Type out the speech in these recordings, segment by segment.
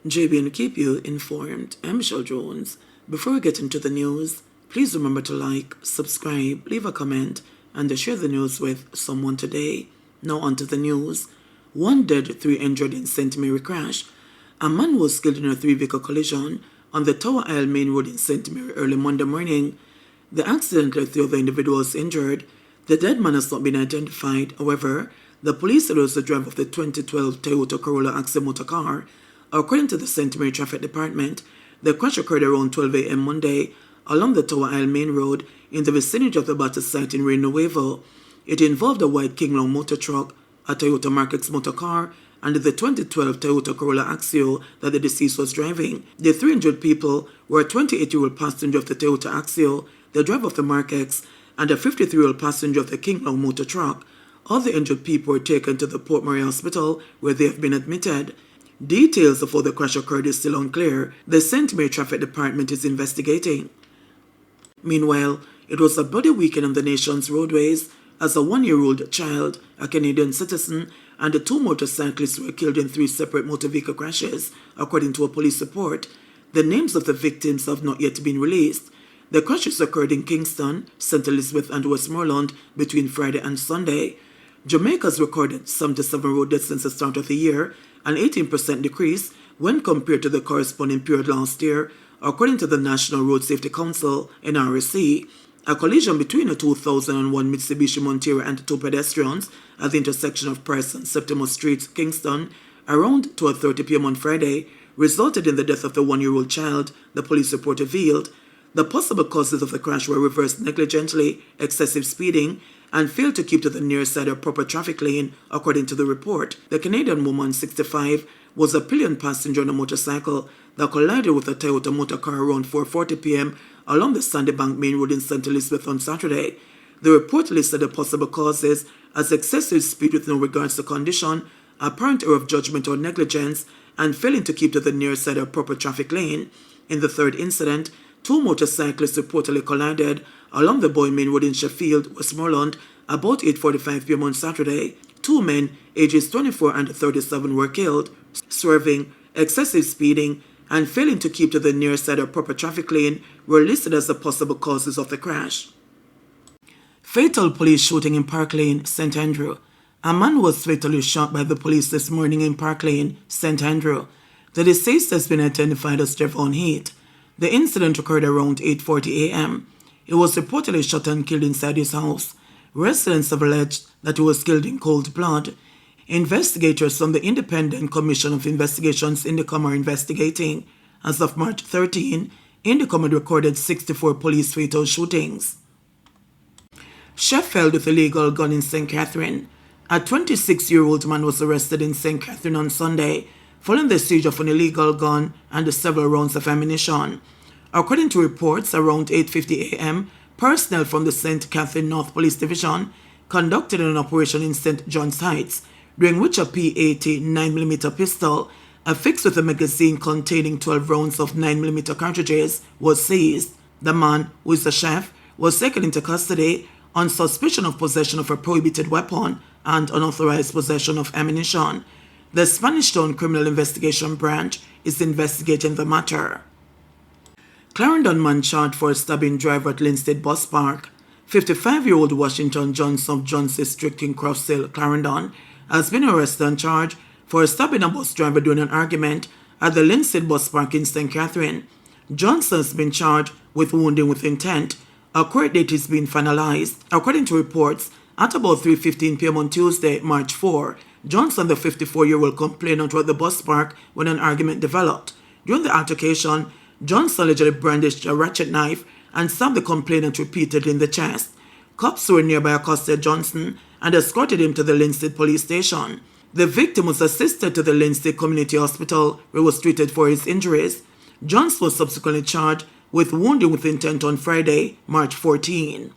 JBNN keep you informed. I'm Michelle Jones. Before we get into the news, please remember to like, subscribe, leave a comment, and share the news with someone today. Now on to the news. 1 dead, 3 injured in St. Mary crash. A man was killed in a 3-vehicle collision on the Tower Isle Main Road in St. Mary early Monday morning. The accident left 3 other individuals injured. The dead man has not been identified. However, the police said it was the driver of the 2012 Toyota Corolla Axle motor car. According to the St. Mary Traffic Department, the crash occurred around 12 a.m. Monday along the Tower Isle Main Road in the vicinity of the Battle site in Rio Nuevo. It involved a white King Long motor truck, a Toyota Mark X motor car, and the 2012 Toyota Corolla Axio that the deceased was driving. The 3 injured people were a 28-year-old passenger of the Toyota Axio, the driver of the Mark X, and a 53-year-old passenger of the King Long motor truck. All the injured people were taken to the Port Murray Hospital, where they have been admitted. Details of how the crash occurred is still unclear. The St. Mary Traffic Department is investigating. Meanwhile, it was a bloody weekend on the nation's roadways as a 1-year-old child, a Canadian citizen, and the 2 motorcyclists were killed in 3 separate motor vehicle crashes, according to a police report. The names of the victims have not yet been released. The crashes occurred in Kingston, St. Elizabeth, and Westmoreland between Friday and Sunday. Jamaica has recorded 77 road deaths since the start of the year, an 18% decrease when compared to the corresponding period last year, according to the National Road Safety Council, NRSC. A collision between a 2001 Mitsubishi Montero and 2 pedestrians at the intersection of Price and Septimus Streets, Kingston, around 12:30 p.m. on Friday, resulted in the death of the 1-year-old child, the police report revealed. The possible causes of the crash were reversed negligently, excessive speeding, and failed to keep to the near side of proper traffic lane, according to the report. The Canadian woman, 65, was a pillion passenger on a motorcycle that collided with a Toyota motor car around 4:40 p.m. along the Sandybank Main Road in St. Elizabeth on Saturday. The report listed the possible causes as excessive speed with no regards to condition, apparent error of judgment or negligence, and failing to keep to the near side of proper traffic lane. In the third incident, 2 motorcyclists reportedly collided along the Boy Main Road in Sheffield, Westmoreland, about 8:45 p.m. on Saturday. 2 men, ages 24 and 37, were killed. Swerving, excessive speeding, and failing to keep to the near side of proper traffic lane were listed as the possible causes of the crash. Fatal police shooting in Park Lane, St. Andrew. A man was fatally shot by the police this morning in Park Lane, St. Andrew. The deceased has been identified as Javon Heath. The incident occurred around 8:40 a.m. He was reportedly shot and killed inside his house. Residents have alleged that he was killed in cold blood. Investigators from the Independent Commission of Investigations Indicom are investigating. As of March 13, Indicom had recorded 64 police fatal shootings. Sheffield with illegal gun in St. Catherine. A 26-year-old man was arrested in St. Catherine on Sunday following the seizure of an illegal gun and several rounds of ammunition. According to reports, around 8:50 a.m., personnel from the St. Catherine North Police Division conducted an operation in St. John's Heights, during which a P80 9mm pistol, affixed with a magazine containing 12 rounds of 9mm cartridges, was seized. The man, who is a chef, was taken into custody on suspicion of possession of a prohibited weapon and unauthorized possession of ammunition. The Spanish Town Criminal Investigation Branch is investigating the matter. Clarendon man charged for stabbing driver at Linstead Bus Park. 55-year-old Washington Johnson of Johnson District in Crosshill, Clarendon, has been arrested and charged for stabbing a bus driver during an argument at the Linstead Bus Park in St. Catherine. Johnson has been charged with wounding with intent. A court date is being finalized. According to reports, at about 3:15 p.m. on Tuesday, March 4, Johnson, the 54-year-old, complainant, were at the bus park when an argument developed. During the altercation, Johnson allegedly brandished a ratchet knife and stabbed the complainant repeatedly in the chest. Cops who were nearby accosted Johnson and escorted him to the Linstead police station. The victim was assisted to the Linstead Community Hospital, where he was treated for his injuries. Johnson was subsequently charged with wounding with intent on Friday, March 14.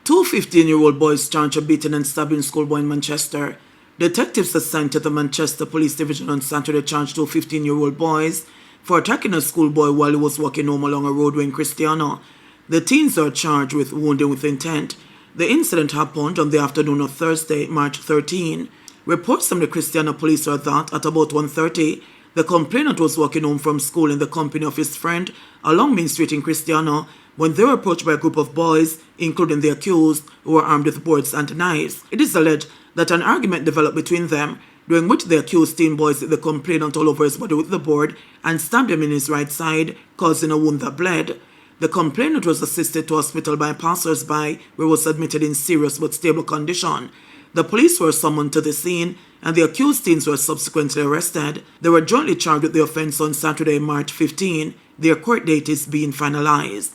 2 15-year-old boys charged of beating and stabbing schoolboy in Manchester. Detectives assigned to the Manchester Police Division on Saturday charged 2 15-year-old boys for attacking a schoolboy while he was walking home along a roadway in Cristiano. The teens are charged with wounding with intent. The incident happened on the afternoon of Thursday, March 13. Reports from the Cristiano police are that at about 1:30, the complainant was walking home from school in the company of his friend along Main Street in Cristiano when they were approached by a group of boys, including the accused, who were armed with boards and knives. It is alleged that an argument developed between them, during which the accused teen boys hit the complainant all over his body with the board and stabbed him in his right side, causing a wound that bled. The complainant was assisted to hospital by passers-by, where he was admitted in serious but stable condition. The police were summoned to the scene, and the accused teens were subsequently arrested. They were jointly charged with the offense on Saturday, March 15. Their court date is being finalized.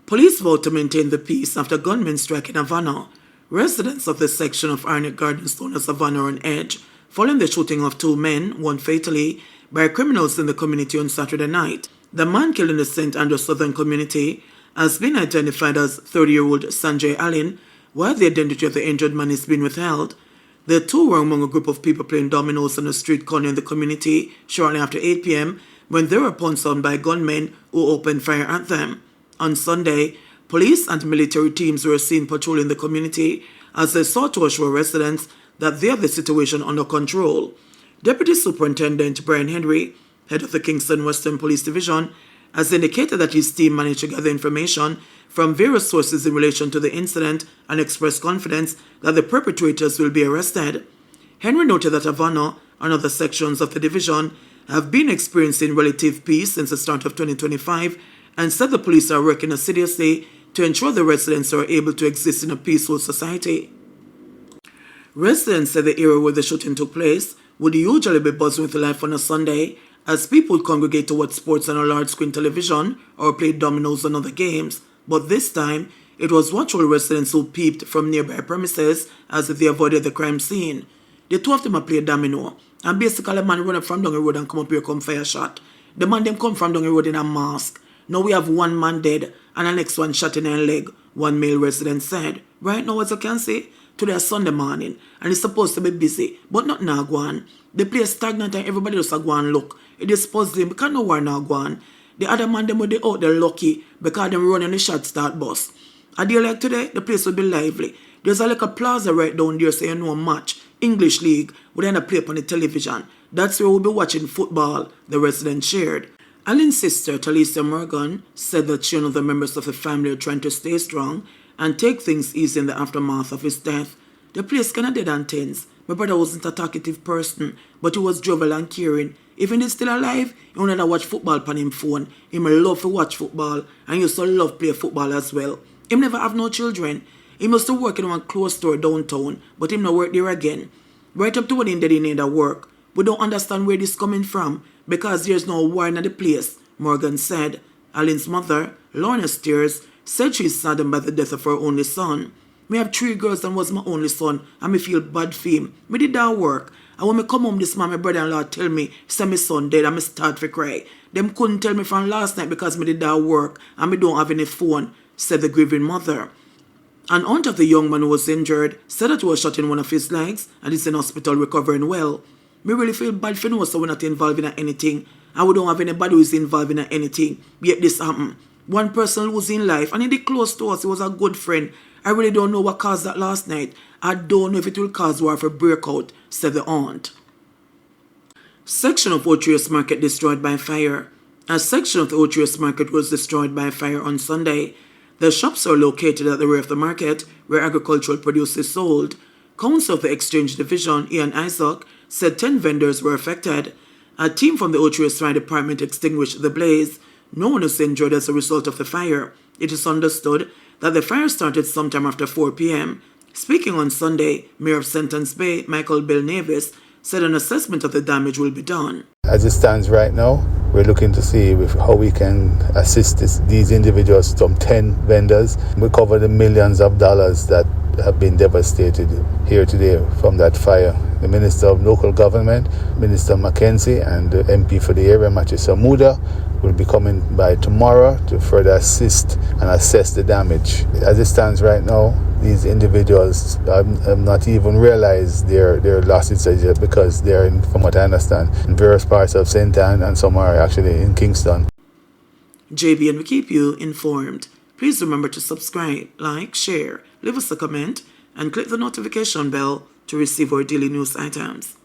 Police vowed to maintain the peace after gunmen strike in Havana. Residents of the section of Arnett Gardens known as Havana are on edge, following the shooting of two men, one fatally, by criminals in the community on Saturday night. The man killed in the St. Andrews Southern community has been identified as 30-year-old Sanjay Allen, while the identity of the injured man is being withheld. The two were among a group of people playing dominoes on a street corner in the community shortly after 8 p.m. when they were pounced by gunmen who opened fire at them. On Sunday, police and military teams were seen patrolling the community as they sought to assure residents that they have the situation under control. Deputy Superintendent Brian Henry, head of the Kingston Western Police Division, has indicated that his team managed to gather information from various sources in relation to the incident and expressed confidence that the perpetrators will be arrested. Henry noted that Havana and other sections of the division have been experiencing relative peace since the start of 2025 and said the police are working assiduously to ensure the residents are able to exist in a peaceful society. Residents said the area where the shooting took place would usually be buzzing with life on a Sunday as people would congregate to watch sports on a large screen television or play dominoes and other games. But this time, it was watchful residents who peeped from nearby premises as if they avoided the crime scene. The two of them are playing domino, and basically a man run up from down the road and come up here come fire shot. The man them come from down the road in a mask. Now we have one man dead and the next one shot in a leg, one male resident said. Right now, as you can see, today is Sunday morning and it's supposed to be busy, but not now go on. The place stagnant and everybody just go and look. It is puzzling because no one now go on. The other man them they out there lucky because them running the shot start bus. A day like today, the place will be lively. There's a like a plaza right down there so you know a match, English League, would end up play up on the television. That's where we'll be watching football, the resident shared. Alan's sister, Talisa Morgan, said that she and other members of the family are trying to stay strong and take things easy in the aftermath of his death. The place kinda dead and tense. My brother wasn't a talkative person, but he was jovial and caring. Even he's still alive, he only watch football on him phone. He may love to watch football and he used to love play football as well. He never have no children. He must have worked in one closed store downtown, but him not work there again. Right up to when he did need a work. We don't understand where this coming from because there's no war in the place, Morgan said. Alan's mother, Lorna Steers, said she's saddened by the death of her only son. Me have 3 girls and was my only son, and me feel bad for him. Me did that work. And when me come home this morning, my brother-in-law tell me, say my son dead, and me start to cry. Them couldn't tell me from last night because me did that work, and me don't have any phone, said the grieving mother. An aunt of the young man who was injured said that he was shot in one of his legs and is in hospital recovering well. Me really feel bad for no, so we're not involved in anything. And we don't have anybody who is involved in anything. Yet this happened. One person losing life, and he did close to us. He was a good friend. I really don't know what caused that last night. I don't know if it will cause war for breakout, said the aunt. Section of Otrius Market destroyed by fire. A section of the Otrius Market was destroyed by fire on Sunday. The shops are located at the rear of the market, where agricultural produce is sold. Counsel of the Exchange Division, Ian Isaac, said 10 vendors were affected. A team from the Otrius Fire Department extinguished the blaze. No one was injured as a result of the fire. It is understood that the fire started sometime after 4 p.m. Speaking on Sunday, Mayor of Sentence Bay, Michael Bill Navis, said an assessment of the damage will be done. As it stands right now, we're looking to see how we can assist these individuals, some 10 vendors. We cover the millions of dollars that have been devastated here today from that fire. The Minister of Local Government, Minister Mackenzie, and the MP for the area, Matthew Samuda, will be coming by tomorrow to further assist and assess the damage. As it stands right now, these individuals have not even realized their losses yet because they're, from what I understand, in various parts of St. Anne and some are actually in Kingston. JBNN will keep you informed. Please remember to subscribe, like, share, leave us a comment, and click the notification bell to receive our daily news items.